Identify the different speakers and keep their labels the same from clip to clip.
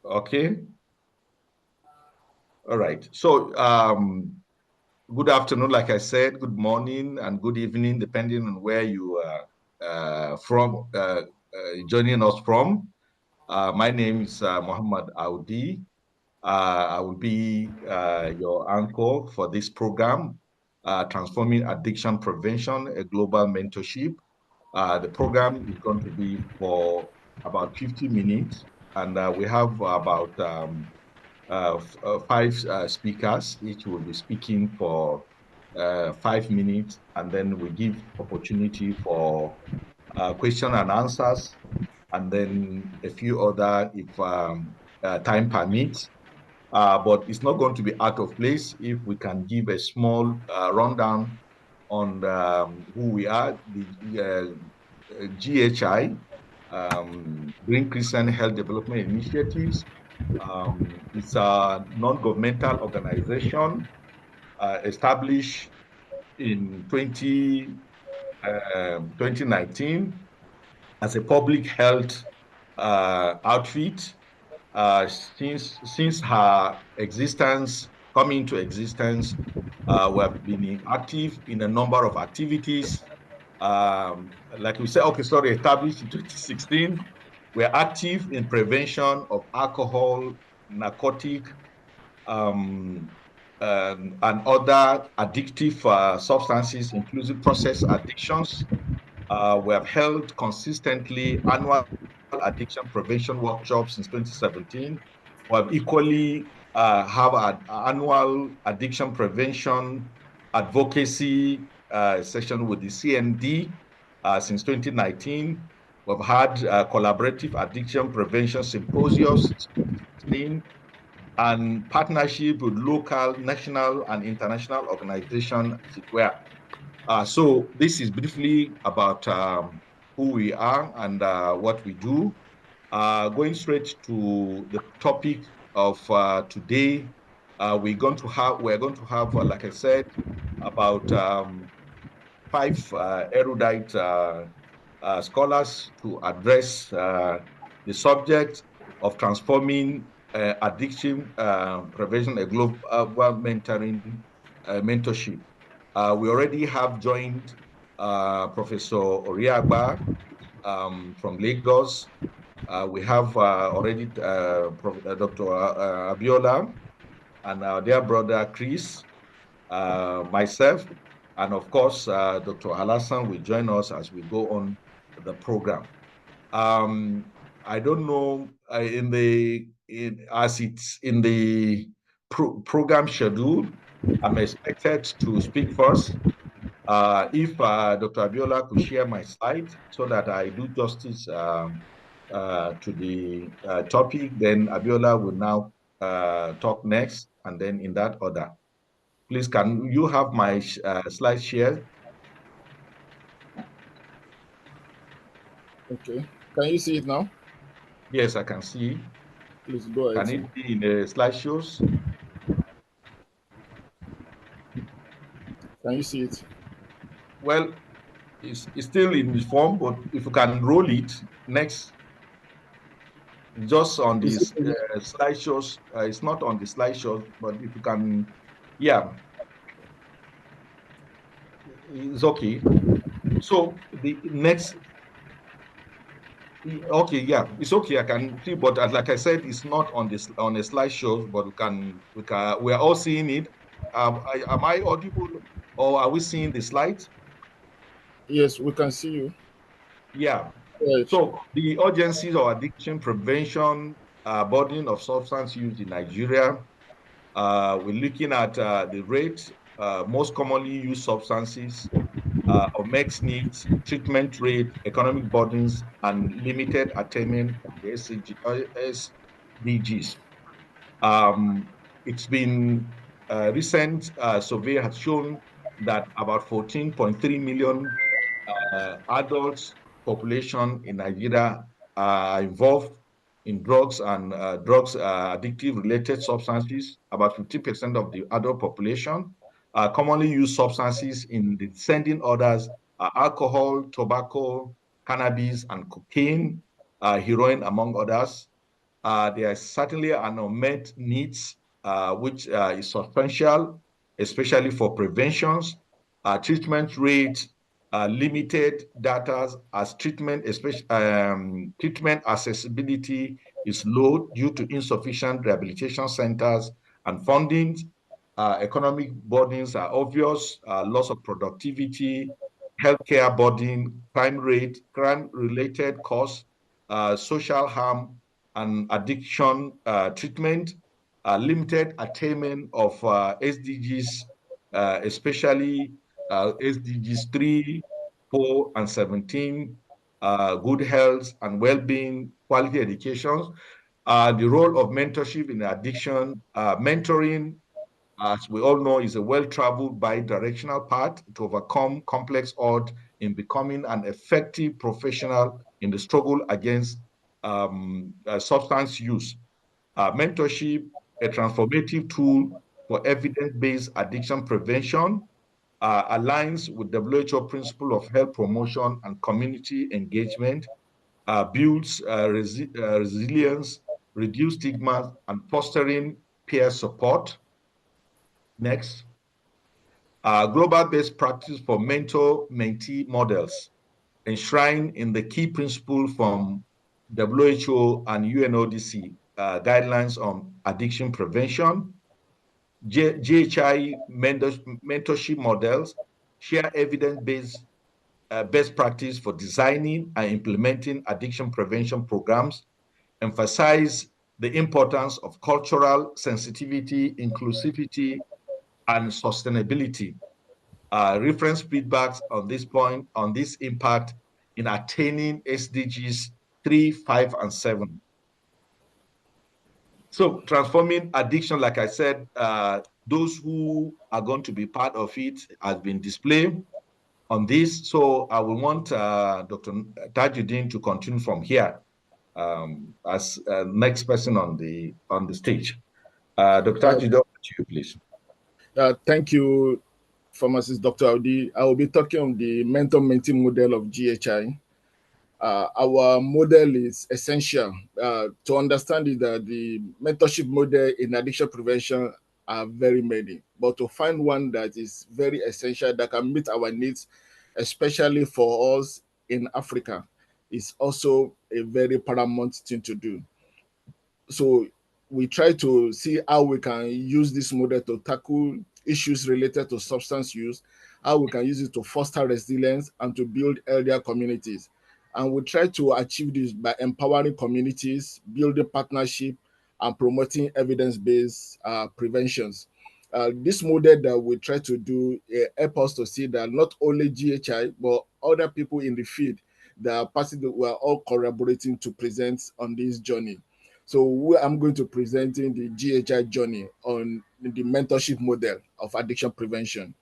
Speaker 1: Okay. All right. So, good afternoon, like I said, good morning and good evening, depending on where you are joining us from. My name is Muhammad Audi. I will be your anchor for this program, Transforming Addiction Prevention, a Global Mentorship. The program is going to be for about 50 minutes, and we have about five speakers. Each will be speaking for 5 minutes, and then we give opportunity for question and answers, and then a few other if time permits. But it's not going to be out of place if we can give a small rundown on who we are, the GHI, Green Crescent Health Development Initiatives. It's a non-governmental organization established in 2019 as a public health outfit. Since her existence, coming into existence, we have been active in a number of activities. Like we said, okay, sorry, established in 2016. We're active in prevention of alcohol, narcotic, um, and other addictive substances, including process addictions. We have held consistently annual addiction prevention workshops since 2017. We have equally have an annual addiction prevention advocacy session with the CND since 2019. We've had collaborative addiction prevention symposiums since 2016 and partnership with local, national, and international organizations as it were. So this is briefly about who we are and what we do. Going straight to the topic of today, we're going to have, like I said, about five erudite scholars to address the subject of transforming addiction prevention, a global mentorship. We already have joined Professor Oriagba from Lagos. We have already Dr. Abiola and our dear brother Chris, myself, and of course, Dr. Alassan will join us as we go on the program. I don't know as it's in the program schedule. I'm expected to speak first. If Dr. Abiola could share my slide so that I do justice to the topic, then Abiola will now talk next, and then in that order. Please, can you have my slide shared?
Speaker 2: Okay. Can you see it now?
Speaker 1: Yes, I can see.
Speaker 2: Please go ahead,
Speaker 1: Can
Speaker 2: sir.
Speaker 1: it be in the slideshows?
Speaker 2: Can you see it?
Speaker 1: Well, it's still in the form, but if you can roll it next, just on
Speaker 2: Is
Speaker 1: these
Speaker 2: it?
Speaker 1: slideshows, it's not on the slideshows, but if you can, yeah, it's okay. So the next, okay, yeah, it's okay. I can see, but like I said, it's not on this on a slideshow, but we are all seeing it. Am I audible, or are we seeing the slides?
Speaker 2: Yes, we can see you.
Speaker 1: Yeah.
Speaker 2: Right.
Speaker 1: So the urgencies of addiction prevention, burden of substance use in Nigeria. We're looking at the rate, most commonly used substances, of mixed needs, treatment rate, economic burdens, and limited attainment of the SDGs. Um, it's been recent survey has shown that about 14.3 million adults population in Nigeria are involved in drugs and drugs addictive related substances. About 50% of the adult population commonly use substances in descending orders: alcohol, tobacco, cannabis, and cocaine, heroin, among others. There is certainly an unmet needs, which is substantial, especially for preventions. Treatment rates, limited data as treatment, especially treatment accessibility is low due to insufficient rehabilitation centers and funding. Economic burdens are obvious, loss of productivity, healthcare burden, crime rate, crime-related costs, social harm, and addiction treatment, limited attainment of SDGs, especially SDGs 3, 4, and 17, good health and well-being, quality education, the role of mentorship in addiction, mentoring, as we all know, is a well-traveled bi-directional path to overcome complex odds in becoming an effective professional in the struggle against substance use. Mentorship, a transformative tool for evidence-based addiction prevention, aligns with WHO principle of health promotion and community engagement, builds resilience, reduce stigma, and fostering peer support. Next. Global best practice for mentor-mentee models, enshrined in the key principle from WHO and UNODC guidelines on addiction prevention. GHI mentorship models share evidence-based best practice for designing and implementing addiction prevention programs, emphasize the importance of cultural sensitivity, inclusivity, and sustainability. Reference feedbacks on this point, on this impact in attaining SDGs 3, 5, and 7. So transforming addiction, like I said, those who are going to be part of it has been displayed on this. So I will want Dr. Tajuddin to continue from here as next person on the stage. Dr. Tajuddin, to you, please.
Speaker 2: Thank you, Pharmacist Dr. Audi. I will be talking on the mentor-mentee model of GHI. Our model is essential. To understand it, that the mentorship model in addiction prevention are very many, but to find one that is very essential that can meet our needs, especially for us in Africa, is also a very paramount thing to do. So we try to see how we can use this model to tackle issues related to substance use, how we can use it to foster resilience and to build healthier communities. And we try to achieve this by empowering communities, building partnership, and promoting evidence-based preventions. This model that we try to do help us to see that not only GHI, but other people in the field that are we are all collaborating to present on this journey. So I'm going to presenting the GHI journey on the mentorship model of addiction prevention.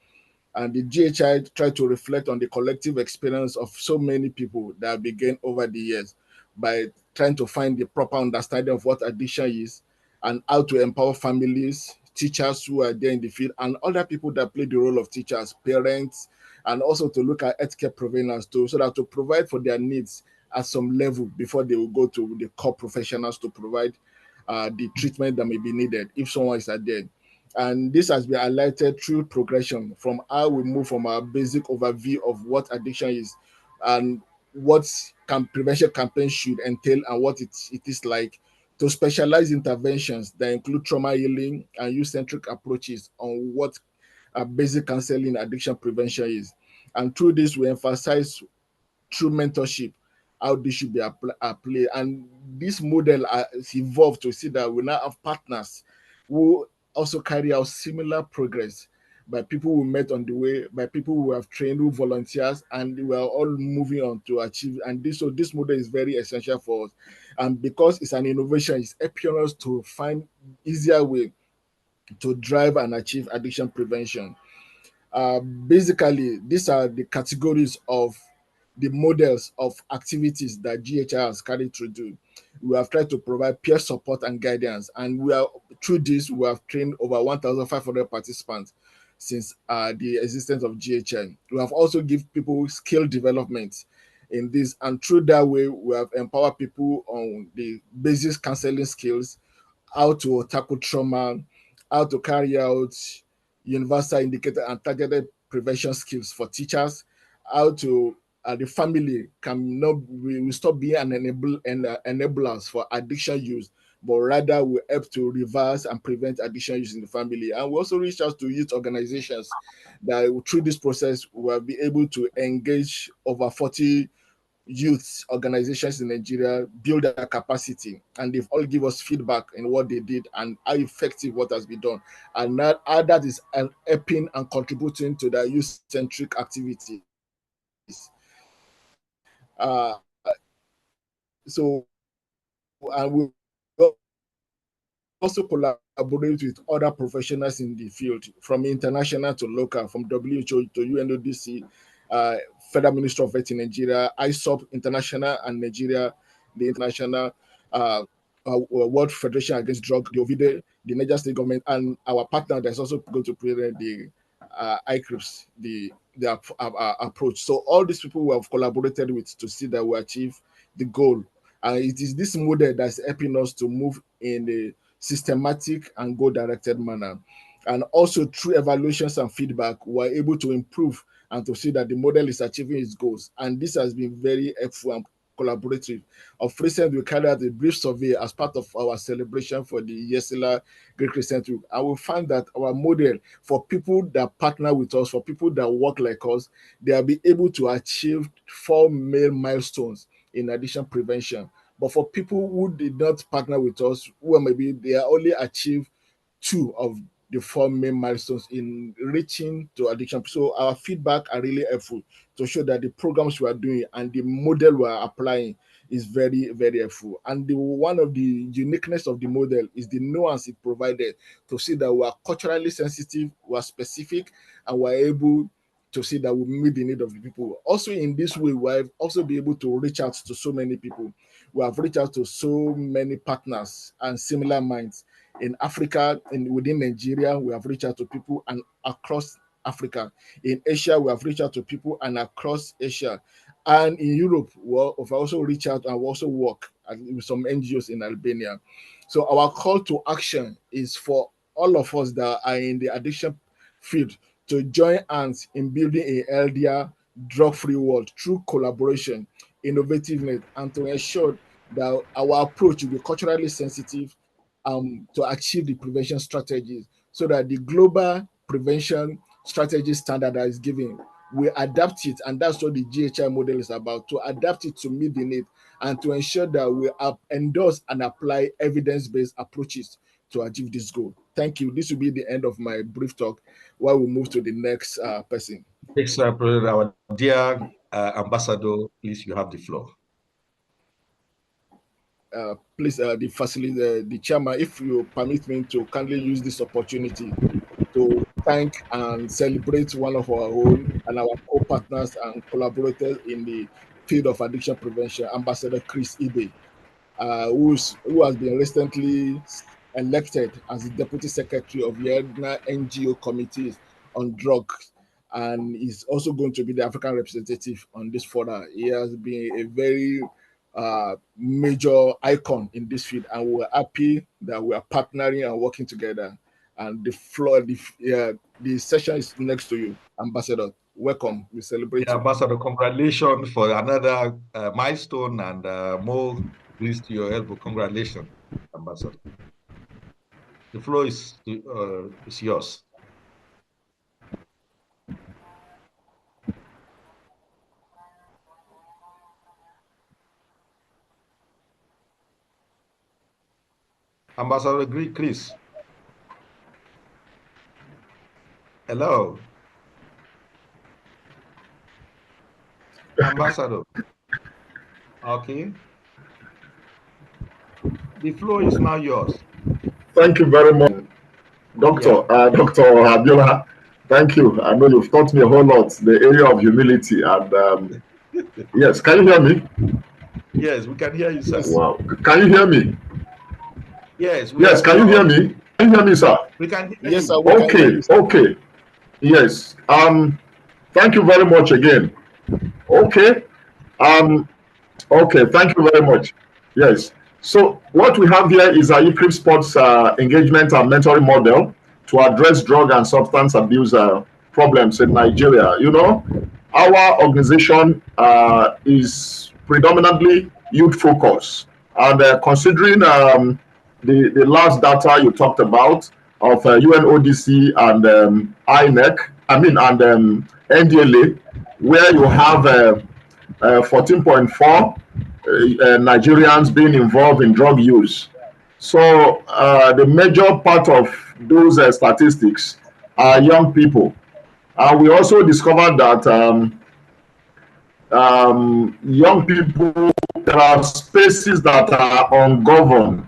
Speaker 2: And the GHI try to reflect on the collective experience of so many people that began over the years by trying to find the proper understanding of what addiction is and how to empower families, teachers who are there in the field, and other people that play the role of teachers, parents, and also to look at healthcare providers too, so that to provide for their needs at some level before they will go to the core professionals to provide the treatment that may be needed if someone is dead. And this has been highlighted through progression from how we move from our basic overview of what addiction is and what prevention campaigns should entail and what it is like, to specialized interventions that include trauma healing and youth-centric approaches on what basic counseling addiction prevention is. And through this, we emphasize through mentorship how this should be applied. And this model has evolved to see that we now have partners who also carry out similar progress by people we met on the way, by people who have trained, who volunteers, and we are all moving on to achieve. And this model is very essential for us. And because it's an innovation, it's helping us to find easier way to drive and achieve addiction prevention. Basically, these are the categories of the models of activities that GHI has carried through. We have tried to provide peer support and guidance, and through this we have trained over 1,500 participants since the existence of GHI. We have also given people skill development in this, and through that way we have empowered people on the basic counseling skills, how to tackle trauma, how to carry out universal indicator and targeted prevention skills for teachers, how to the family can not we stop being an enablers for addiction use, but rather we help to reverse and prevent addiction use in the family. And we also reach out to youth organizations that through this process will be able to engage over 40 youth organizations in Nigeria, build their capacity, and they've all give us feedback in what they did and how effective what has been done, and that is helping and contributing to the youth-centric activities. So, and we also collaborate with other professionals in the field, from international to local, from WHO to UNODC, Federal Ministry of Health in Nigeria, ISOP International and Nigeria, the International World Federation Against Drug, the OVIDE, the Niger State government, and our partner that's also going to present the ICRIPS, the approach. So all these people we have collaborated with to see that we achieve the goal. And it is this model that's helping us to move in a systematic and goal-directed manner. And also through evaluations and feedback, we're able to improve and to see that the model is achieving its goals. And this has been very helpful and collaborative. Of recent, we carried out a brief survey as part of our celebration for the Nigeria Green Crescent Week. And we found that our model for people that partner with us, for people that work like us, they will be able to achieve 4 main milestones in addiction prevention. But for people who did not partner with us, who maybe they are only achieve 2 of the 4 main milestones in reaching to addiction. So our feedback are really helpful to show that the programs we are doing and the model we are applying is very, very helpful. And one of the uniqueness of the model is the nuance it provided to see that we are culturally sensitive, we are specific, and we are able to see that we meet the need of the people. Also, in this way, we have also been able to reach out to so many people. We have reached out to so many partners and similar minds. In Africa, within Nigeria, we have reached out to people and across Africa. In Asia, we have reached out to people and across Asia. And in Europe, we've also reached out and we also work with some NGOs in Albania. So our call to action is for all of us that are in the addiction field to join hands in building a healthier, drug-free world through collaboration, innovativeness, and to ensure that our approach will be culturally sensitive to achieve the prevention strategies, so that the global prevention strategy standard that is given, we adapt it, and that's what the GHI model is about, to adapt it to meet the need and to ensure that we endorse and apply evidence-based approaches to achieve this goal. Thank you. This will be the end of my brief talk while we move to the next person.
Speaker 1: Thanks, our dear Ambassador, please, you have the floor.
Speaker 2: Please, the chairman, if you permit me to kindly use this opportunity to thank and celebrate one of our own and our co-partners and collaborators in the field of addiction prevention, Ambassador Chris Ibe, who has been recently elected as the Deputy Secretary of the NGO Committees on Drugs, and is also going to be the African representative on this forum. He has been a very major icon in this field, and we're happy that we are partnering and working together. And the session is next to you, Ambassador. Welcome. We celebrate you.
Speaker 1: Ambassador, congratulations for another milestone, and more grease to your elbow. Congratulations, Ambassador. The floor is yours. Ambassador Chris. Hello. Ambassador. Okay. The floor is now yours.
Speaker 3: Thank you very much, Dr. Dr. Abiola. Thank you. I know you've taught me a whole lot, the area of humility. And yes, can you hear me?
Speaker 1: Yes, we can hear you, sir.
Speaker 3: Wow. Can you hear me?
Speaker 1: Yes.
Speaker 3: Yes, can you hear me? Can you hear me, sir?
Speaker 1: We can hear
Speaker 2: yes,
Speaker 1: you.
Speaker 2: Sir,
Speaker 3: okay, okay. Yes. Thank you very much again. Okay. Okay, thank you very much. Yes. So what we have here is a UCRIP sports engagement and mentoring model to address drug and substance abuse problems in Nigeria. You know, our organization is predominantly youth focused, and considering the last data you talked about of UNODC and INEC, and NDLA, where you have 14.4 Nigerians being involved in drug use. So the major part of those statistics are young people. And we also discovered that young people, there are spaces that are ungoverned.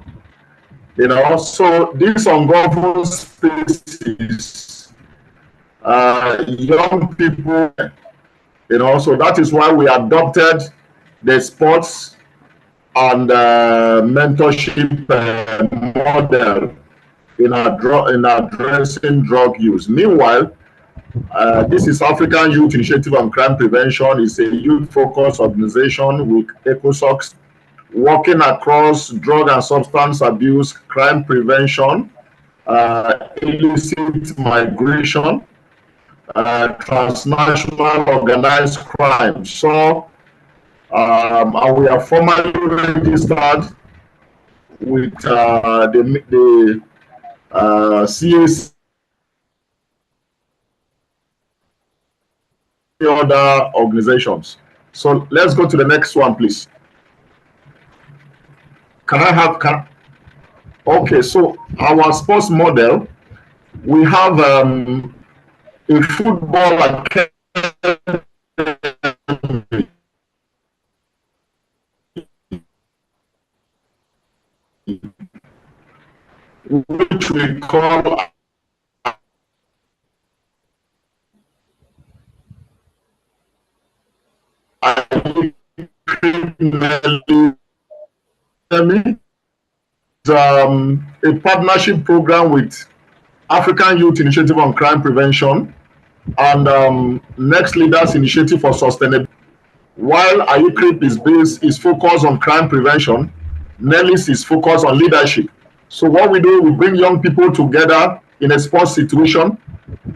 Speaker 3: You know, so these ungoverned spaces, young people, you know, so that is why we adopted the sports and mentorship model in addressing drug use. Meanwhile, this is African Youth Initiative on Crime Prevention. It's a youth-focused organization with ECOSOCs working across drug and substance abuse, crime prevention, illicit migration, transnational organized crime. So, and we are formally registered with the CAC other organizations. So let's go to the next one, please. Okay, so our sports model, we have a football academy, which we call a partnership program with African Youth Initiative on Crime Prevention and Next Leaders Initiative for Sustainability. While UCRIP is focused on crime prevention, NELIS is focused on leadership. So what we do, we bring young people together in a sports situation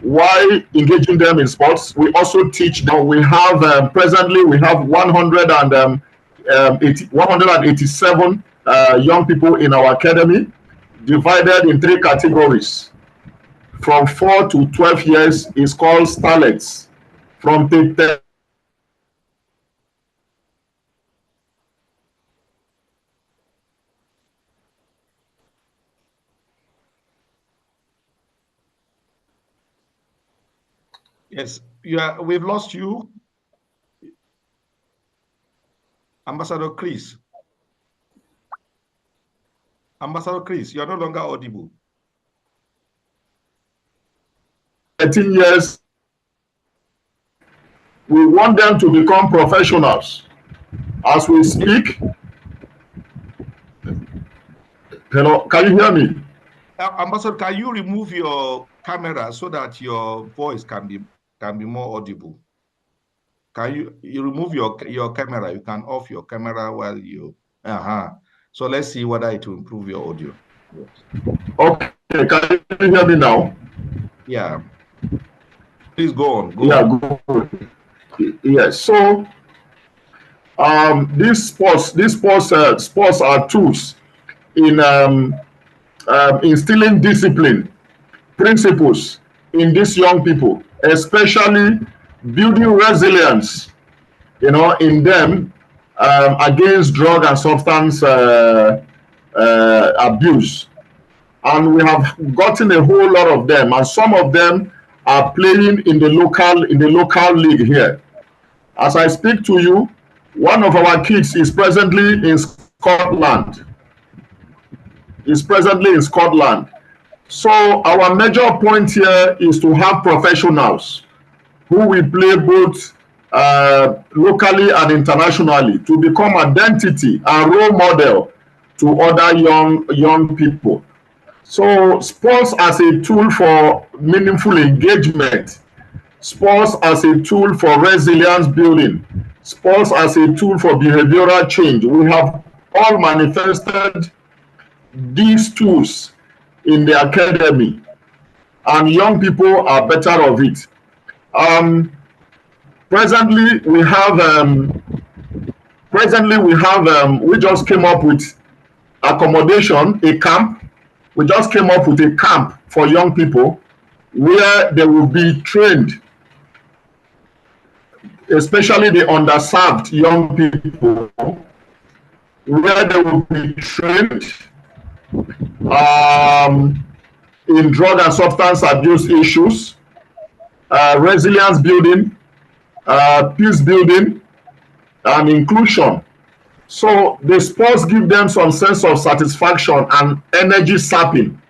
Speaker 3: while engaging them in sports. We also teach them. We have presently we have 187 young people in our academy, divided in 3 categories. From 4 to 12 years is called starlets. From 10
Speaker 1: Yes, we've lost you, Ambassador Chris. Ambassador Chris, you are no longer audible.
Speaker 3: 13 years, we want them to become professionals. As we speak, hello, can you hear me?
Speaker 1: Ambassador, can you remove your camera so that your voice can be more audible? Can you remove your camera? You can off your camera while you So let's see whether it will improve your audio.
Speaker 3: Okay, can you hear me now?
Speaker 1: Yeah. Please go on.
Speaker 3: Good. Yes. So these sports are tools in instilling discipline, principles in these young people, especially building resilience, you know, in them against drug and substance abuse. And we have gotten a whole lot of them, and some of them are playing in the local league here. As I speak to you, one of our kids is presently in Scotland. So our major point here is to have professionals who will play both locally and internationally to become identity and role model to other young people. So sports as a tool for meaningful engagement sports as a tool for resilience building, sports as a tool for behavioral change. We have all manifested these tools in the academy, and young people are better of it. Um, presently, we have we just came up with accommodation, a camp. We just came up with a camp for young people where they will be trained, especially the underserved young people, where they will be trained um, in drug and substance abuse issues, resilience building, peace building, and inclusion. So the sports give them some sense of satisfaction and energy sapping.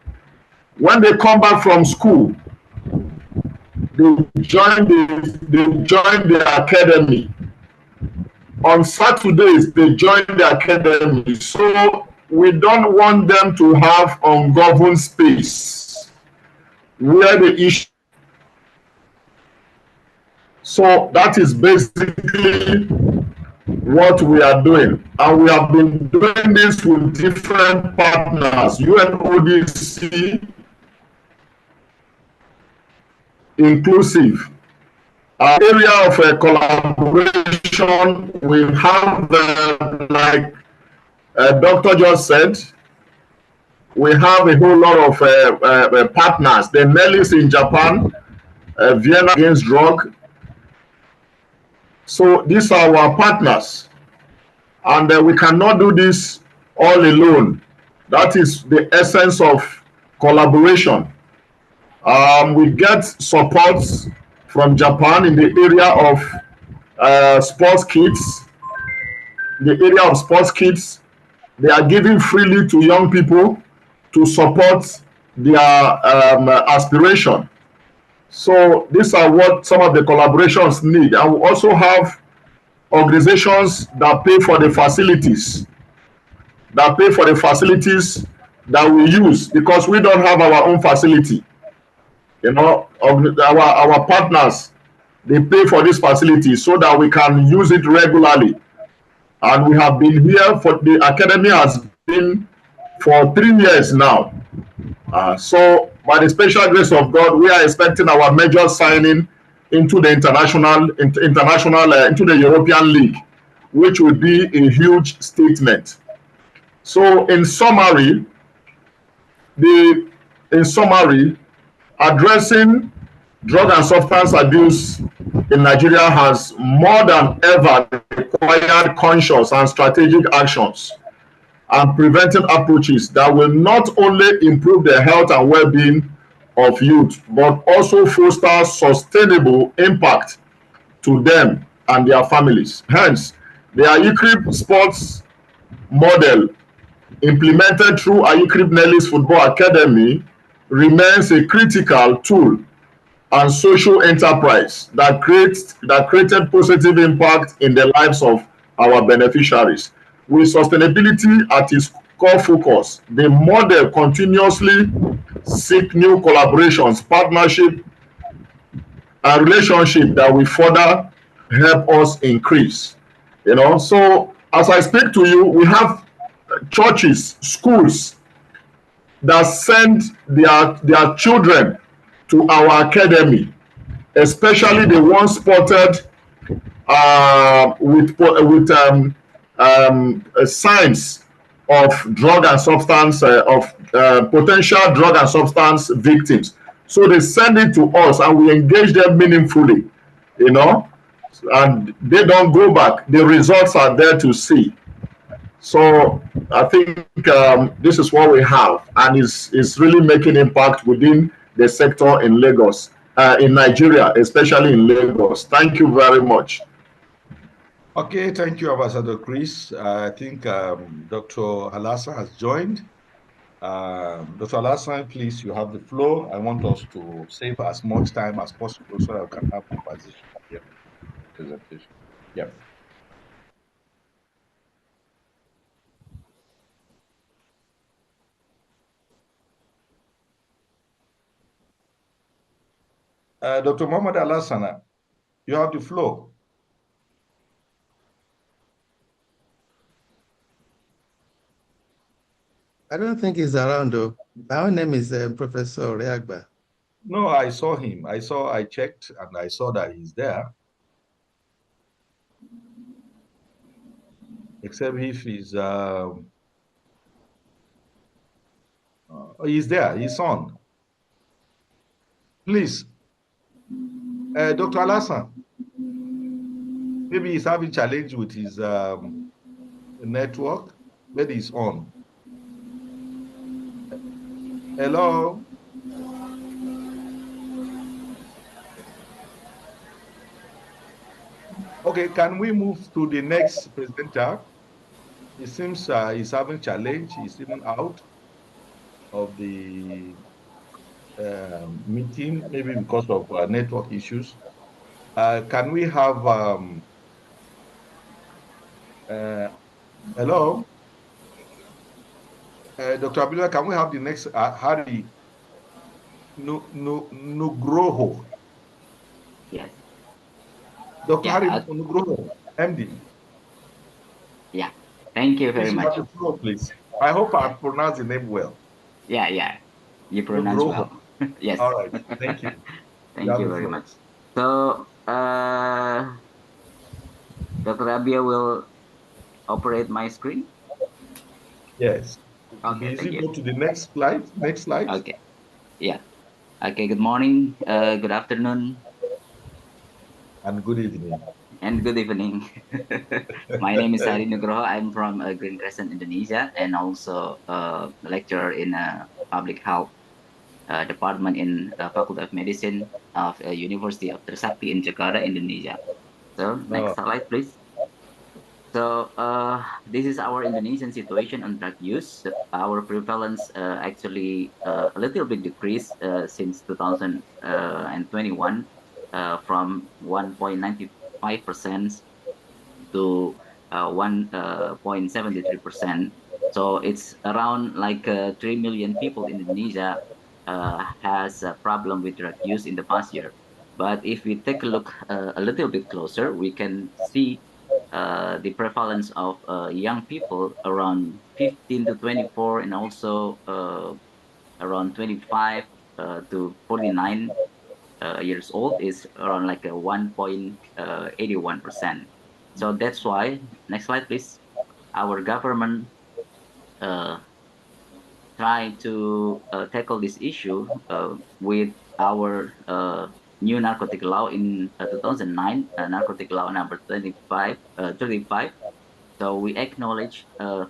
Speaker 3: When they come back from school, they join the academy. On Saturdays, they join the academy. So we don't want them to have ungoverned space where the issue. So that is basically what we are doing. And we have been doing this with different partners, UNODC inclusive. Our area of collaboration, we have, like Doctor just said, we have a whole lot of partners. The Nellis in Japan, Vienna Against Drug. So these are our partners. And we cannot do this all alone. That is the essence of collaboration. We get support from Japan in the area of sports kits. The area of sports kits, they are giving freely to young people to support their aspiration. So these are what some of the collaborations need. And we also have organizations that pay for the facilities, that we use, because we don't have our own facility. You know, our partners, they pay for this facility so that we can use it regularly. And we have been here for the academy has been for 3 years now. So by the special grace of God, we are expecting our major signing into the into the European League, which will be a huge statement. So in summary, addressing drug and substance abuse in Nigeria has more than ever required conscious and strategic actions and preventive approaches that will not only improve the health and well-being of youth, but also foster sustainable impact to them and their families. Hence, the Ayukrip sports model implemented through Ayukrip Nellis Football Academy remains a critical tool and social enterprise that created positive impact in the lives of our beneficiaries. With sustainability at its core focus, the model continuously seek new collaborations, partnership, and relationship that will further help us increase. You know, so as I speak to you, we have churches, schools that send their children to our academy, especially the ones spotted with signs of drug and substance potential drug and substance victims. So they send it to us, and we engage them meaningfully, you know, and they don't go back. The results are there to see. So I think this is what we have, and is really making impact within the sector in Lagos, in Nigeria, especially in Lagos. Thank you very much.
Speaker 1: Okay, thank you, Ambassador Chris. I think Dr. Alhassan has joined. Dr. Alhassan, please, you have the floor. I want us to save as much time as possible so that we can have conversation at the end of the presentation. Yeah. Dr. Mohamed Alassana, you have the floor.
Speaker 4: I don't think he's around though. My name is Professor Reagba.
Speaker 1: No, I saw him. I checked and I saw that he's there. Except if he's he's there, he's on. Please, Dr. Alassan, maybe he's having challenge with his network, but he's on. Hello? Okay, can we move to the next presenter? It seems he's having challenge. He's even out of the meeting, maybe because of network issues. Can we have, hello? Dr. Abdullah, can we have the next Harry Nugroho?
Speaker 5: Yes.
Speaker 1: Dr.
Speaker 5: Yeah,
Speaker 1: Harry Nugroho, MD.
Speaker 5: Yeah, thank you very
Speaker 1: Please, you
Speaker 5: much.
Speaker 1: have the floor, please. I hope I pronounced the name well.
Speaker 5: Yeah, you pronounce
Speaker 1: Nugroho.
Speaker 5: well. Yes.
Speaker 1: All right, thank you. You
Speaker 5: Thank
Speaker 1: have
Speaker 5: you
Speaker 1: the
Speaker 5: very
Speaker 1: floor.
Speaker 5: much. So, Dr. Rabia will operate my screen.
Speaker 1: Yes.
Speaker 5: Okay,
Speaker 1: Easy.
Speaker 5: thank you.
Speaker 1: Go to the next slide. Next slide.
Speaker 5: Okay, yeah. Okay, good morning, good afternoon,
Speaker 1: And good evening.
Speaker 5: and good evening. My name is Hari Nugroho. I'm from Green Crescent, Indonesia, and also a lecturer in public health department in Faculty of Medicine of University of Trisakti in Jakarta, Indonesia. So next slide, please. So this is our Indonesian situation on drug use. Our prevalence actually a little bit decreased since 2021 from 1.95% to 1.73%. So it's around like 3 million people in Indonesia has a problem with drug use in the past year. But if we take a look a little bit closer, we can see the prevalence of young people around 15 to 24 and also around 25 to 49 years old is around like a 1.81%. So that's why, next slide, please. Our government uh, try to tackle this issue with our new narcotic law in 2009, narcotic law number 35. So we acknowledge the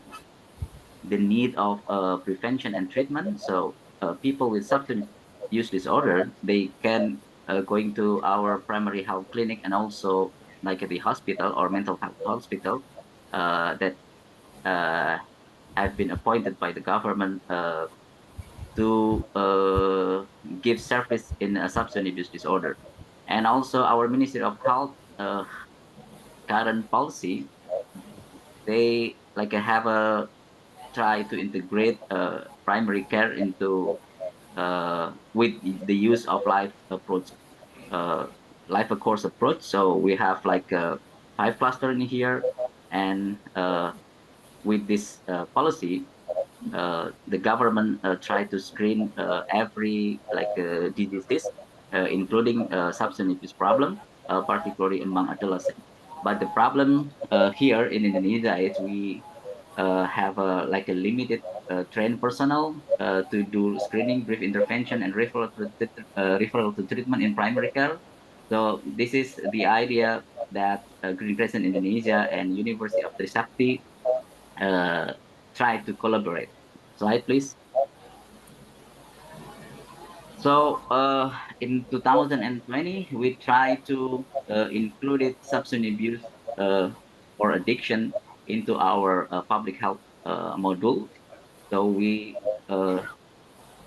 Speaker 5: need of prevention and treatment. So people with substance use disorder, they can going to our primary health clinic and also like at the hospital or mental health hospital that have been appointed by the government to give service in a substance abuse disorder. And also our Ministry of Health current policy, they like have a try to integrate primary care into with the use of life approach, life course approach. So we have like 5 cluster in here, and with this policy, the government try to screen every like diseases, including substance abuse problem, particularly among adolescents. But the problem here in Indonesia is we have like a limited trained personnel to do screening, brief intervention, and referral to treatment in primary care. So this is the idea that Green Crescent Indonesia and University of Trisakti uh, try to collaborate. Slide, please. So in 2020, we try to include substance abuse or addiction into our public health module. So we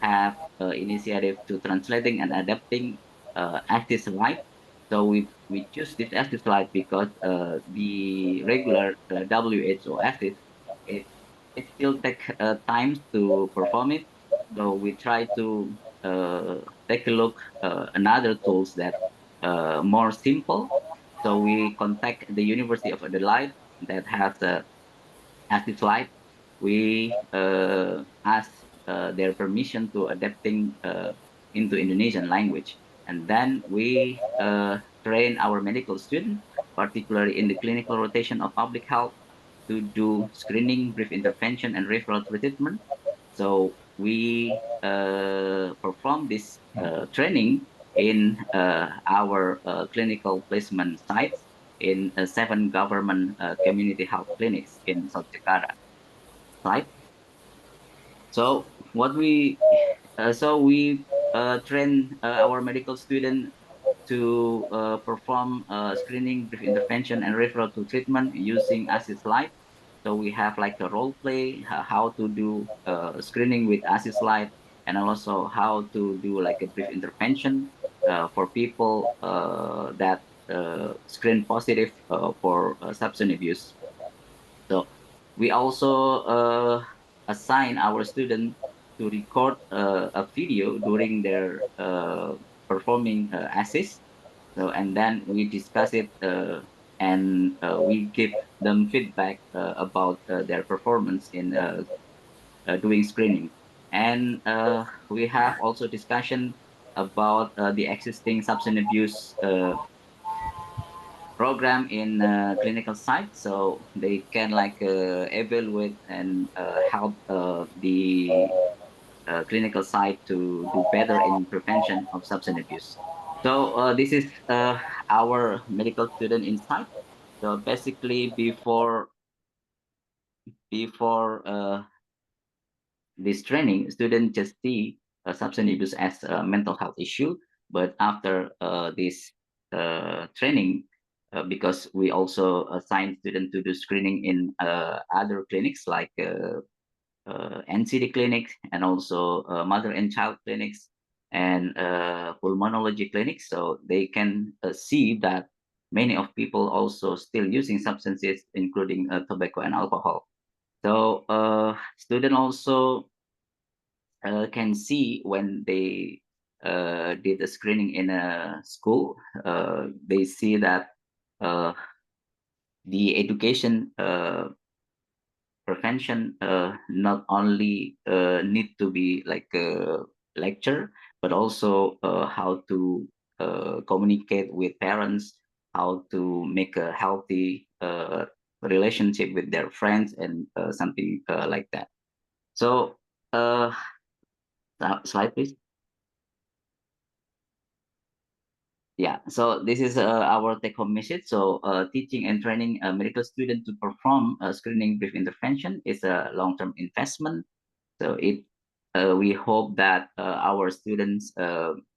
Speaker 5: have initiative to translating and adapting active slide. So we choose this active slide because the regular WHO active, it it still take time to perform it. So we try to take a look another tools that more simple. So we contact the University of Adelaide that has a active slide. We ask their permission to adapting into Indonesian language, and then we train our medical student, particularly in the clinical rotation of public health, to do screening, brief intervention, and referral to treatment. So we perform this training in our clinical placement sites in 7 government community health clinics in South Jakarta, right? So what we train our medical student to perform screening, brief intervention, and referral to treatment using ASIS Light. So we have like a role play, how to do screening with ASIS Light, and also how to do like a brief intervention for people that screen positive for substance abuse. So we also assign our students to record a video during their performing assist. So and then we discuss it and we give them feedback about their performance in doing screening. And we have also discussion about the existing substance abuse program in clinical site, so they can like evaluate and help the clinical site to do better in prevention of substance abuse. So this is our medical student insight. So basically, before this training, students just see substance abuse as a mental health issue, but after this training, because we also assign students to do screening in other clinics like NCD clinics and also mother and child clinics and pulmonology clinics, so they can see that many of people also still using substances, including tobacco and alcohol. So student also can see when they did a screening in a school, they see that the education prevention not only need to be like a lecture, but also how to communicate with parents, how to make a healthy relationship with their friends, and something like that. So slide please. Yeah, so this is our take-home message. So teaching and training a medical student to perform screening brief intervention is a long-term investment. So we hope that our students,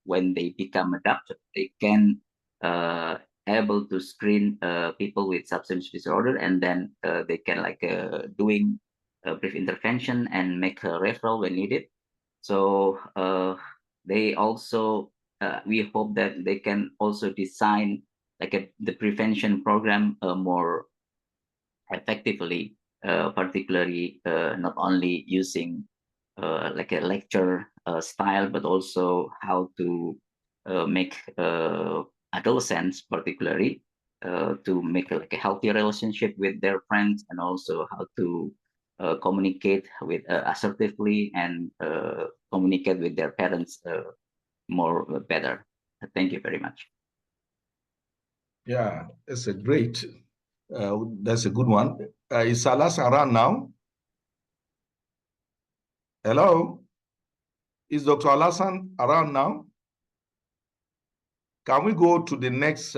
Speaker 5: when they become a doctor, they can able to screen people with substance disorder, and then they can like doing a brief intervention and make a referral when needed. So they also we hope that they can also design like the prevention program more effectively, particularly not only using like a lecture style, but also how to make adolescents particularly to make like a healthy relationship with their friends, and also how to communicate with assertively and communicate with their parents more better. Thank you very much.
Speaker 1: Yeah, that's a great. That's a good one. Is Salas around now? Hello? Is Dr. Alasan around now? Can we go to the next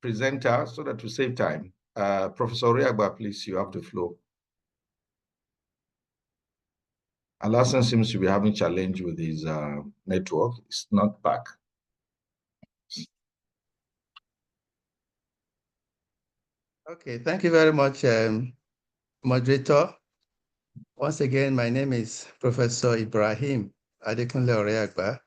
Speaker 1: presenter so that we save time? Professor Riagba, please, you have the floor. Alasan seems to be having challenge with his network. It's not back.
Speaker 4: Okay, thank you very much, moderator. Once again, my name is Professor Ibrahim Adekunle Oreagba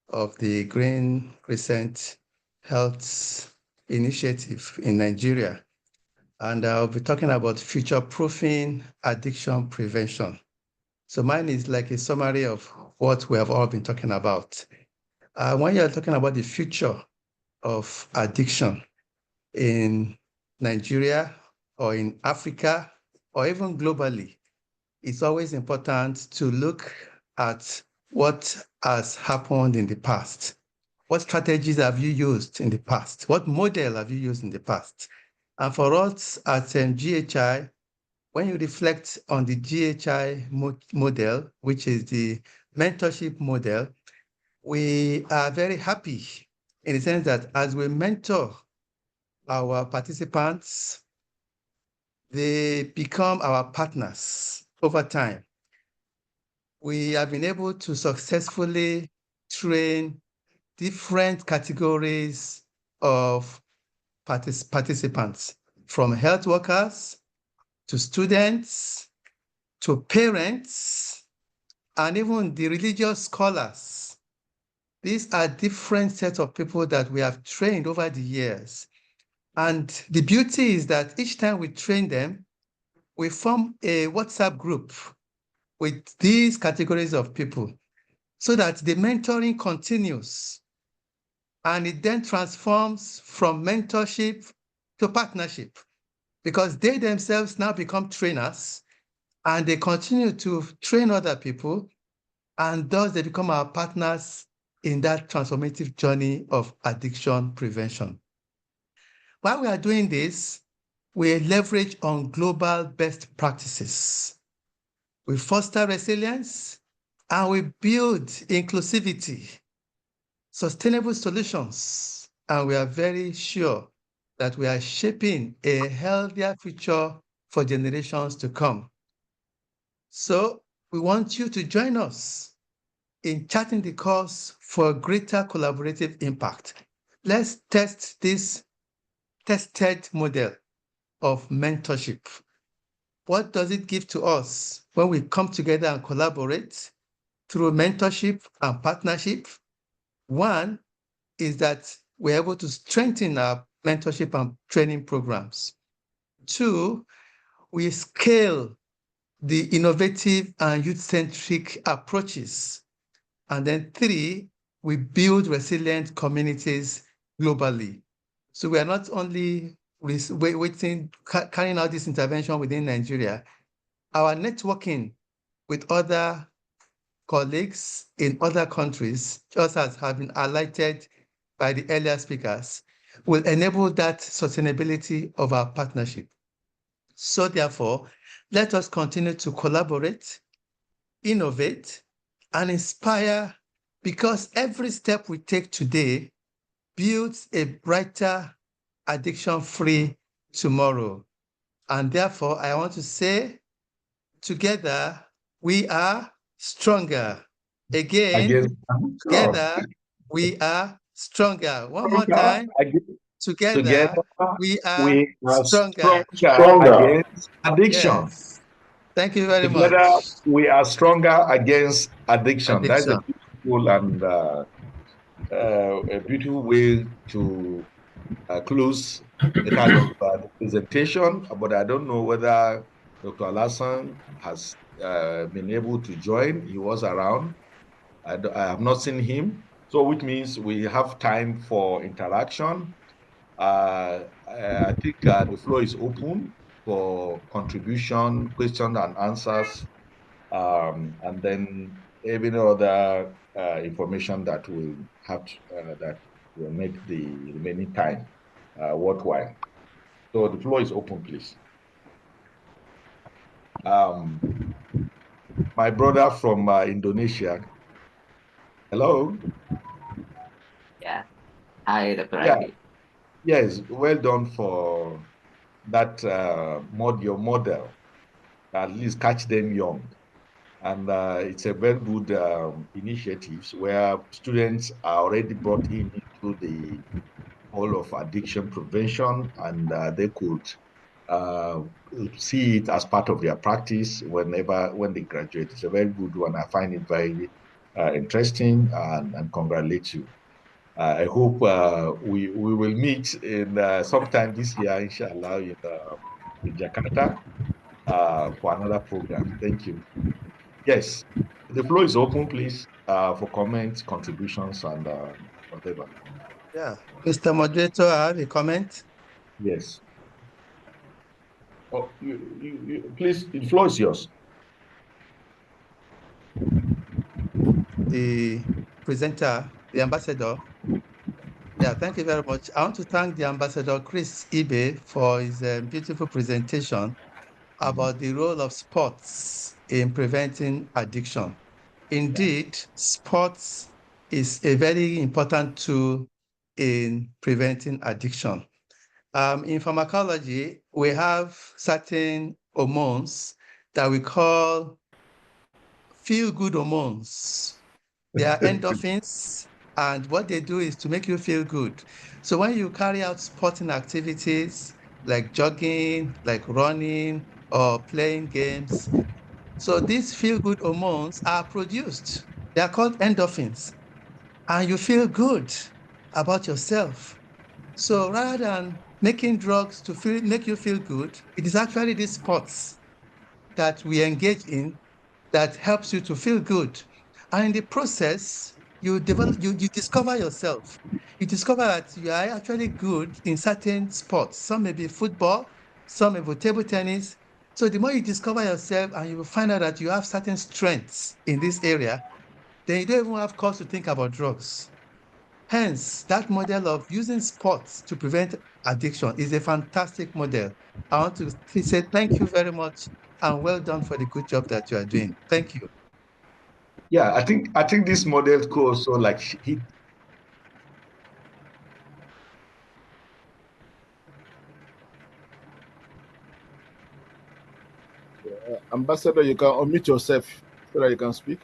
Speaker 4: of the Green Crescent Health Initiative in Nigeria. And I'll be talking about future-proofing addiction prevention. So mine is like a summary of what we have all been talking about. When you're talking about the future of addiction in Nigeria or in Africa or even globally, it's always important to look at what has happened in the past. What strategies have you used in the past? What model have you used in the past? And for us at GHI, when you reflect on the GHI model, which is the mentorship model, we are very happy in the sense that as we mentor our participants, they become our partners over time. We have been able to successfully train different categories of participants, from health workers to students to parents and even the religious scholars. These are different sets of people that we have trained over the years. And the beauty is that each time we train them, we form a WhatsApp group with these categories of people so that the mentoring continues. And it then transforms from mentorship to partnership because they themselves now become trainers and they continue to train other people, and thus they become our partners in that transformative journey of addiction prevention. While we are doing this, we leverage on global best practices. We foster resilience and we build inclusivity, sustainable solutions, and we are very sure that we are shaping a healthier future for generations to come. So we want you to join us in charting the course for greater collaborative impact. Let's test this tested model of mentorship. What does it give to us when we come together and collaborate through mentorship and partnership? One is that we're able to strengthen our mentorship and training programs. Two, we scale the innovative and youth-centric approaches. And then three, we build resilient communities globally. So we are not only carrying out this intervention within Nigeria, our networking with other colleagues in other countries, just as have been highlighted by the earlier speakers, will enable that sustainability of our partnership. So therefore, let us continue to collaborate, innovate, and inspire, because every step we take today builds a brighter, addiction-free tomorrow. And therefore, I want to say, together, we are stronger. Again, together, we are stronger. One more time. Together, we are stronger
Speaker 1: against addiction.
Speaker 4: Yes. Thank you very
Speaker 1: Together,
Speaker 4: much.
Speaker 1: we are stronger against addiction. That's a beautiful and a beautiful way to close the kind of presentation. But I don't know whether Dr. Alassan has been able to join. He was around. I have not seen him. So which means we have time for interaction. I think the floor is open for contribution, questions and answers, and then any other information that will have that will make the remaining time worthwhile. So the floor is open, please. My brother from Indonesia. Hello.
Speaker 5: Yeah. Hi, Dr. Ivy.
Speaker 1: Yes, well done for that your model. At least catch them young. And it's a very good initiatives where students are already brought into the whole of addiction prevention, and they could uh, see it as part of their practice when they graduate. It's a very good one. I find it very interesting and congratulate you. I hope we will meet in sometime this year, inshallah, in Jakarta for another program. Thank you. Yes, the floor is open, please, for comments, contributions, and whatever.
Speaker 4: Yeah, Mr. Moderator, I have a comment.
Speaker 1: Yes. Oh, please, the floor is yours.
Speaker 4: The presenter, the ambassador. Yeah, thank you very much. I want to thank the ambassador, Chris Ibe, for his beautiful presentation about the role of sports in preventing addiction. Indeed, sports is a very important tool in preventing addiction. In pharmacology, we have certain hormones that we call feel-good hormones. They are endorphins, and what they do is to make you feel good. So when you carry out sporting activities like jogging, like running, or playing games, so these feel-good hormones are produced. They are called endorphins, and you feel good about yourself. So rather than making drugs to make you feel good, it is actually these sports that we engage in that helps you to feel good. And in the process, you discover yourself. You discover that you are actually good in certain sports. Some may be football, some may be table tennis. So the more you discover yourself and you will find out that you have certain strengths in this area, then you don't even have cause to think about drugs. Hence, that model of using sports to prevent addiction is a fantastic model. I want to say thank you very much and well done for the good job that you are doing. Thank you.
Speaker 1: Yeah, I think this model could also like hit.
Speaker 2: Ambassador, you can unmute yourself so that you can speak.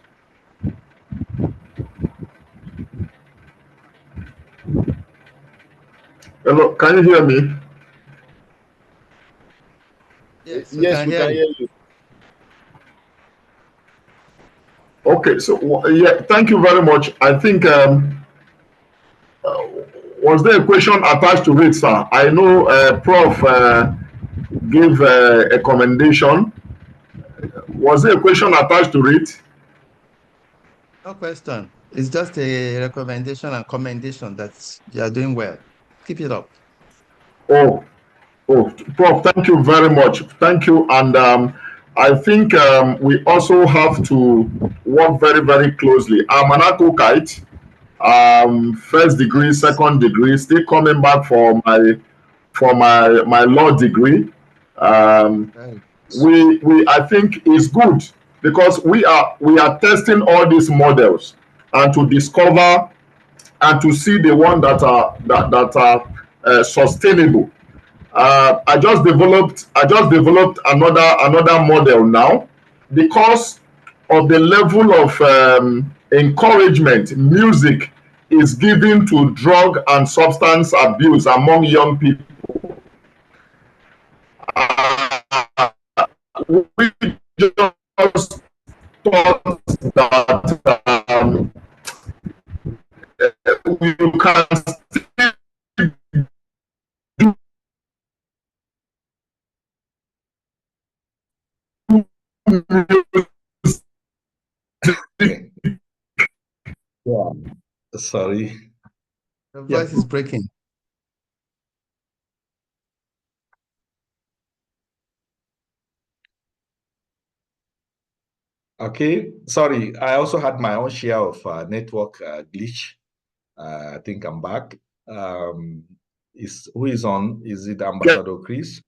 Speaker 3: Hello, can you hear me?
Speaker 4: Yes,
Speaker 2: Yes, we can hear you.
Speaker 3: Okay, so yeah, thank you very much. I think was there a question attached to it, sir? I know Prof gave a commendation. Was there a question attached to it?
Speaker 4: No question. It's just a recommendation and commendation that you are doing well. Keep it up.
Speaker 3: Oh, oh, Prof, thank you very much. Thank you. And I think we also have to work very, very closely. I'm an Akukite, first degree,
Speaker 4: Nice.
Speaker 3: second degree, still coming back for my law degree. Um,
Speaker 4: Right.
Speaker 3: we I think is good because we are testing all these models and to discover and to see the one that are sustainable. I just developed another model now because of the level of encouragement music is given to drug and substance abuse among young people. We just thought that you can
Speaker 1: Yeah. Sorry.
Speaker 4: The
Speaker 1: Yeah.
Speaker 4: voice is breaking.
Speaker 1: Okay. Sorry. I also had my own share of network glitch. I think I'm back. Who is on? Is it Ambassador Chris?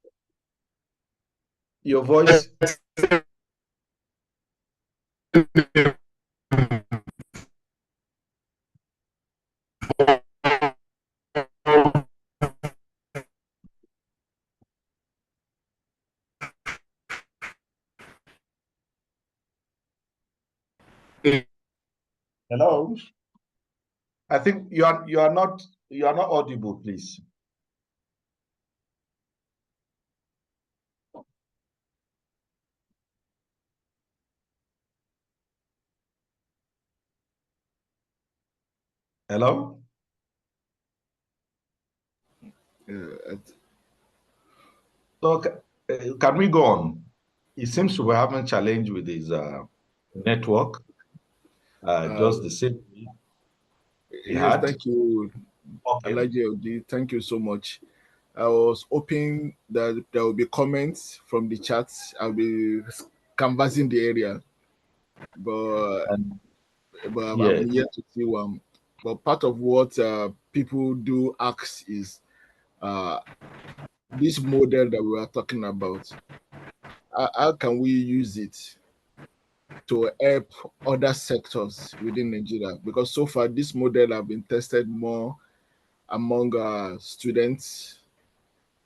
Speaker 1: Your voice. Hello. I think you are not audible, please. Hello. So can we go on? It seems we're having a challenge with his network, just the same he
Speaker 2: Yes,
Speaker 1: had.
Speaker 2: thank you,
Speaker 1: Okay.
Speaker 2: Alhaji. Thank you so much. I was hoping that there will be comments from the chat. I'll be canvassing the area, but
Speaker 1: And
Speaker 2: I'm
Speaker 1: yes,
Speaker 2: yet to see one. But part of what people do ask is this model that we are talking about. How can we use it to help other sectors within Nigeria? Because so far, this model have been tested more among students,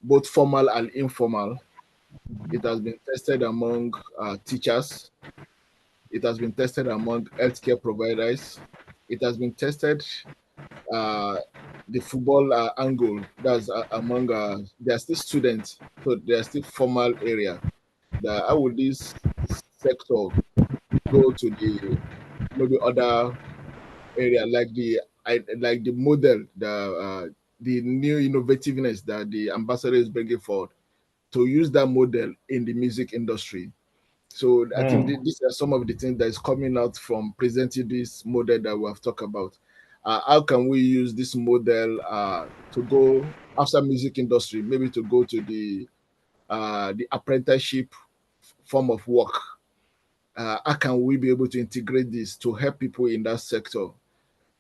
Speaker 2: both formal and informal. It has been tested among teachers. It has been tested among healthcare providers. It has been tested uh, the football angle. That's among they are still students, so they are still formal area. How would this sector go to the maybe other area like the model, the new innovativeness that the ambassador is bringing forward to use that model in the music industry? So I think these are some of the things that is coming out from presenting this model that we have talked about. How can we use this model to go after music industry, maybe to go to the apprenticeship form of work? How can we be able to integrate this to help people in that sector?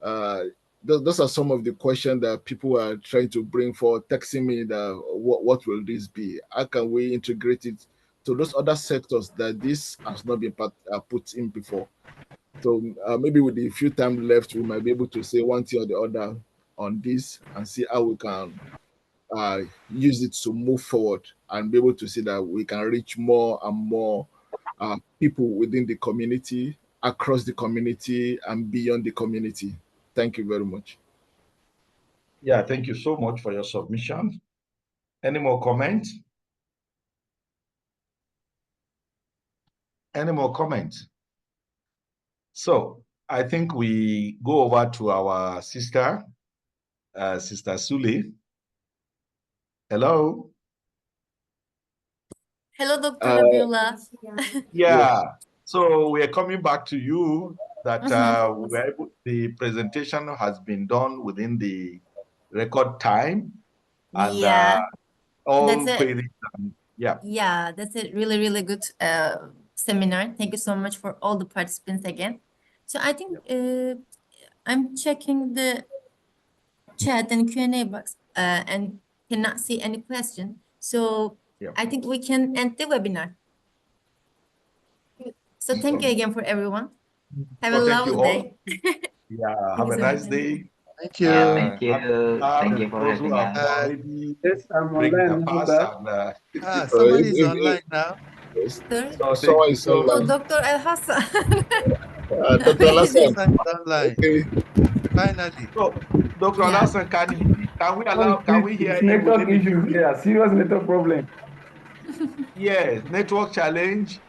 Speaker 2: Uh, those are some of the questions that people are trying to bring forward, texting me that what will this be? How can we integrate it to those other sectors that this has not been put in before? So maybe with the few time left, we might be able to say one thing or the other on this and see how we can use it to move forward and be able to see that we can reach more and more people within the community, across the community, and beyond the community. Thank you very much.
Speaker 1: yeah, thank you so much for your submission. Any more comments? Any more comments? So I think we go over to our sister, Sister Sule. Hello.
Speaker 6: Hello, Dr. Abiola.
Speaker 1: Yeah. So we are coming back to you that the presentation has been done within the record time, and
Speaker 6: Yeah,
Speaker 1: all
Speaker 6: that's it.
Speaker 1: queries. Yeah.
Speaker 6: Yeah, that's a really, really good seminar. Thank you so much for all the participants again. So I think I'm checking the chat and Q&A box and cannot see any question. So
Speaker 1: Yeah.
Speaker 6: I think we can end the webinar. So thank you again for everyone. Have a
Speaker 1: Thank you
Speaker 6: lovely
Speaker 1: all.
Speaker 6: day.
Speaker 1: Yeah. Have
Speaker 6: you
Speaker 1: a
Speaker 6: so
Speaker 1: nice
Speaker 6: much.
Speaker 1: day.
Speaker 4: Thank you.
Speaker 5: Thank you. Thank you for
Speaker 1: Those who
Speaker 5: having
Speaker 1: have
Speaker 5: us.
Speaker 1: already
Speaker 7: Yes, I'm
Speaker 1: bring their
Speaker 7: online. I'm
Speaker 1: pass
Speaker 7: back.
Speaker 1: and
Speaker 4: Somebody is online now.
Speaker 6: Sorry?
Speaker 1: so thank
Speaker 2: Someone
Speaker 1: you
Speaker 2: is
Speaker 1: so
Speaker 6: Oh,
Speaker 2: online.
Speaker 1: much.
Speaker 6: Dr. El Hassan.
Speaker 2: Dr. Alassane.
Speaker 4: Hassan is online.
Speaker 2: Okay.
Speaker 4: Finally.
Speaker 1: So, Dr.
Speaker 6: Yeah.
Speaker 1: Alasan,
Speaker 7: Oh,
Speaker 1: can we hear
Speaker 7: it's
Speaker 1: you
Speaker 7: network
Speaker 1: within the
Speaker 7: issues here. Serious network problem.
Speaker 1: yes, network challenge?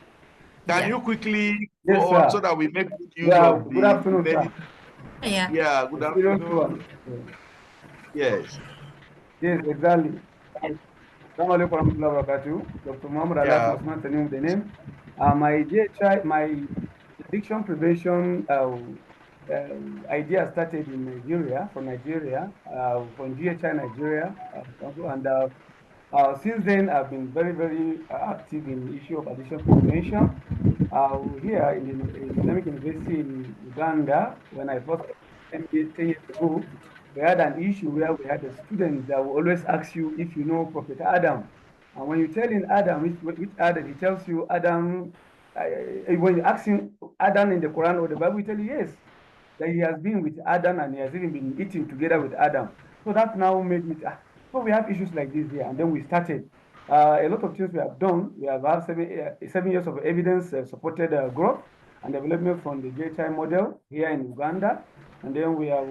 Speaker 1: Can
Speaker 6: Yeah.
Speaker 1: you quickly
Speaker 7: Yes,
Speaker 1: go on so
Speaker 7: sir.
Speaker 1: that we make good use
Speaker 7: Yeah.
Speaker 1: of
Speaker 7: Good
Speaker 1: the
Speaker 7: afternoon, sir.
Speaker 1: remaining?
Speaker 6: Yeah.
Speaker 1: Yeah, good
Speaker 7: A serious
Speaker 1: afternoon.
Speaker 7: one. Yeah.
Speaker 1: Yes,
Speaker 7: Yes, exactly. Assalamu alaikum warahmatullahi wabarakatuh. Dr. Muhammad Alasan
Speaker 1: yeah,
Speaker 7: Usman Tanim, the name. My GHI, my addiction prevention idea started in Nigeria, from GHI Nigeria. Since then, I've been very, very active in the issue of addiction prevention. Here in the Islamic University in Uganda, when I first came 10 years ago, we had an issue where we had a student that will always ask you if you know Prophet Adam. And when you tell him Adam, which Adam, he tells you Adam. When you ask him Adam in the Quran or the Bible, he tell you yes, that he has been with Adam and he has even been eating together with Adam. So that now made me, so we have issues like this here. And then we started. A lot of things we have done. We have had 7 years of evidence supported growth and development from the JHI model here in Uganda. And then we have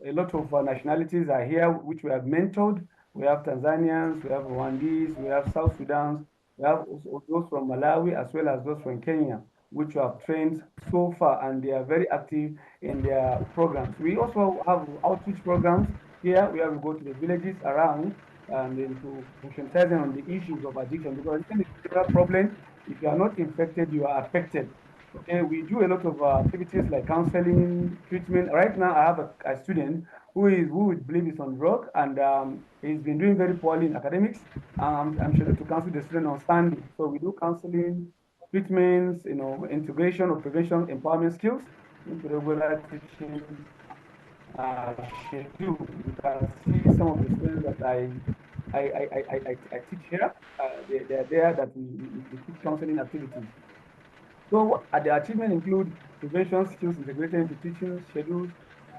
Speaker 7: a lot of nationalities are here, which we have mentored. We have Tanzanians, we have Rwandese, we have South Sudan, we have those from Malawi as well as those from Kenya, which we have trained so far, and they are very active in their programs. We also have outreach programs here where we go to the villages around and then to conscientize them on the issues of addiction, because it's a general problem. If you are not infected, you are affected. Okay, we do a lot of activities like counseling, treatment. Right now, I have a student who we believe is on drug, and he's been doing very poorly in academics. I'm scheduled to counsel the student on Sunday. So we do counseling, treatments, integration of prevention, empowerment skills into regular teaching schedule. You can see some of the students that I teach here. They're there that we teach counseling activities. So the achievement include prevention skills integrated into teaching schedules,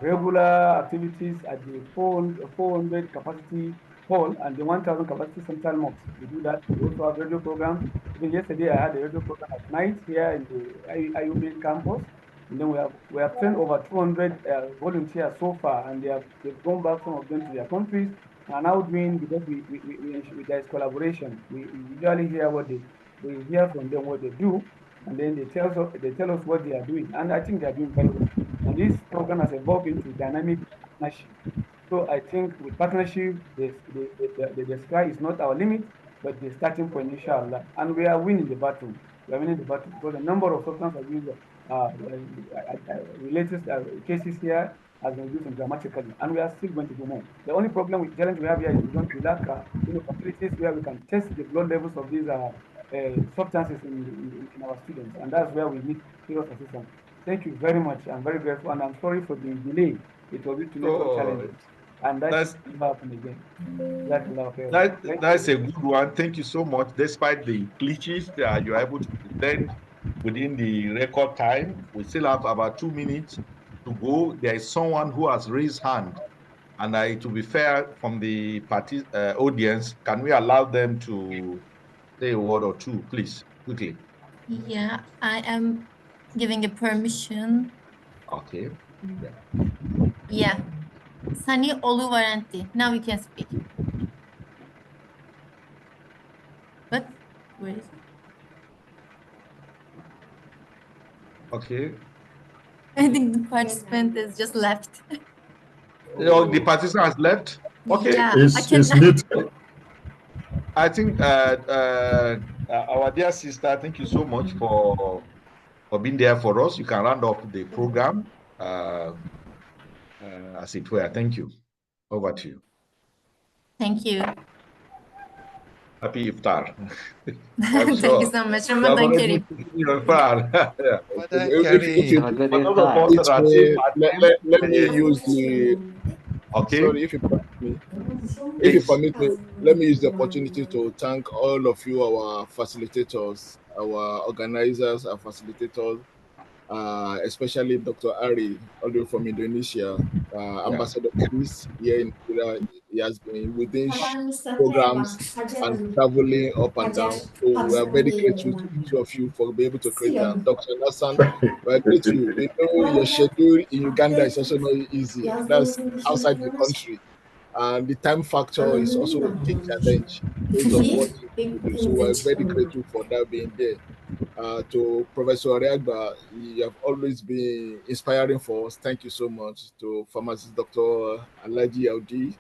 Speaker 7: regular activities at the 400 capacity hall and the 1,000 capacity central mosque. We do that. We also have radio programs. Even yesterday, I had a radio program at night here in the IU main campus. And then we have trained over 200 volunteers so far, and they've gone back, some of them, to their countries. And are now doing, because there's collaboration. We usually hear we hear from them what they do, and then they tell us what they are doing, and I think they are doing very well. And this program has evolved into dynamic partnership. So I think with partnership, the sky is not our limit, but the starting point, inshallah. And we are winning the battle. We are winning the battle because the number of substance abuse related cases here has been reducing dramatically, and we are still going to do more. The only challenge we have here is we lack facilities where we can test the blood levels of these substances in our students, and that's where we need serious assistance. Thank you very much. I'm very grateful, and I'm sorry for the delay. It was due to network
Speaker 1: Oh,
Speaker 7: challenges, and that
Speaker 1: that's
Speaker 7: should never happen again.
Speaker 1: that's a good one. Thank you so much. Despite the glitches, you're able to present within the record time. We still have about 2 minutes to go. There is someone who has raised hand, and to be fair, from the audience, can we allow them to say a word or two, please, quickly?
Speaker 6: Yeah, I am giving a permission.
Speaker 1: Okay. Yeah.
Speaker 6: Yeah. Sunny Oluwaranti. Now you can speak. But where is it?
Speaker 1: Okay.
Speaker 6: I think the participant is just left.
Speaker 1: The participant has left. Okay.
Speaker 6: Yeah, I
Speaker 3: It's
Speaker 6: can.
Speaker 3: muted.
Speaker 1: I think our dear sister, thank you so much for being there for us. You can round up the program, as it were. Thank you. Over to you.
Speaker 6: Thank you.
Speaker 1: Happy Iftar.
Speaker 6: Thank you so much.
Speaker 1: You have
Speaker 6: Ramadan
Speaker 1: already
Speaker 6: Kareem.
Speaker 1: taken your Iftar. Yeah.
Speaker 2: If you,
Speaker 5: Have a good
Speaker 1: For those of
Speaker 5: time.
Speaker 1: us
Speaker 2: it
Speaker 1: that are still
Speaker 2: may,
Speaker 1: partying,
Speaker 2: let me use the,
Speaker 1: okay,
Speaker 2: sorry, if you permit me. If you
Speaker 1: please.
Speaker 2: permit me, let me use the opportunity to thank all of you, our facilitators, our organizers, our facilitators, especially Dr. Ari, all the way from Indonesia,
Speaker 1: Yeah.
Speaker 2: Ambassador Chris here in Nigeria. He has been within programs and traveling up and down. So we are very grateful to the two of you for being able to create that. Dr. Nassan, we are grateful. We know your schedule in Uganda is also not easy. That's outside the country. And the time factor is also a big challenge based on what you do. So we're very grateful for that being there. To Professor Ariagba, you have always been inspiring for us. Thank you so much. To pharmacist Dr. Alaji Audi,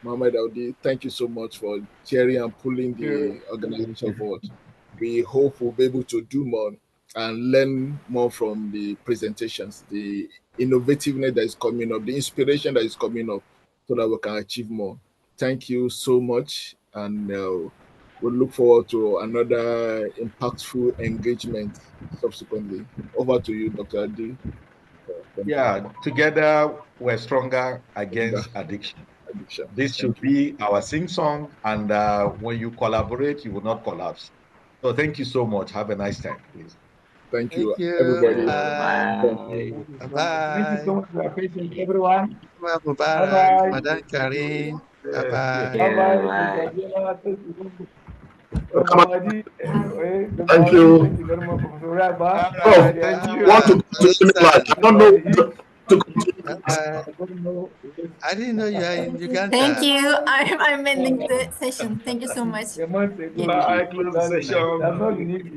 Speaker 2: Mohammed Audi, thank you so much for chairing and pulling the organization forward. We hope we'll be able to do more and learn more from the presentations, the innovativeness that is coming up, the inspiration that is coming up, so that we can achieve more. Thank you so much, and we look forward to another impactful engagement subsequently. Over to you, Dr. Adi. Thank
Speaker 1: Yeah. Together, we're stronger
Speaker 2: you.
Speaker 1: against addiction.
Speaker 2: Addiction.
Speaker 1: This should
Speaker 2: Thank you.
Speaker 1: be our sing song. And when you collaborate, you will not collapse. So thank you so much. Have a nice time, please.
Speaker 2: Thank
Speaker 4: Thank
Speaker 2: you,
Speaker 4: you.
Speaker 2: everybody.
Speaker 4: Bye.
Speaker 2: Thank
Speaker 5: Bye.
Speaker 2: you.
Speaker 7: Thank you
Speaker 4: Bye.
Speaker 7: so much for your patience, everyone.
Speaker 4: Well,
Speaker 7: Bye
Speaker 4: Mubarak,
Speaker 7: bye.
Speaker 4: Ramadan Kareem. Bye
Speaker 1: Yes, yes.
Speaker 7: Bye
Speaker 4: bye.
Speaker 7: bye.
Speaker 5: Yeah, bye.
Speaker 7: Thank you.
Speaker 3: Come on.
Speaker 7: Dr.
Speaker 3: Thank
Speaker 7: Audi,
Speaker 3: you.
Speaker 7: thank you very much, Professor Ragba.
Speaker 1: All
Speaker 3: Oh,
Speaker 1: right. Thank
Speaker 4: Bye
Speaker 1: you.
Speaker 3: want to
Speaker 4: bye.
Speaker 3: go to Unilag. I don't know
Speaker 7: Despite the heat,
Speaker 3: to continue.
Speaker 4: Bye.
Speaker 7: I don't know.
Speaker 4: I didn't know you are in
Speaker 6: Thank
Speaker 4: Uganda.
Speaker 6: you. I'm ending the session. Thank you so much.
Speaker 7: A month ago,
Speaker 1: Bye. Close the
Speaker 7: that's
Speaker 1: session.
Speaker 7: not been easy.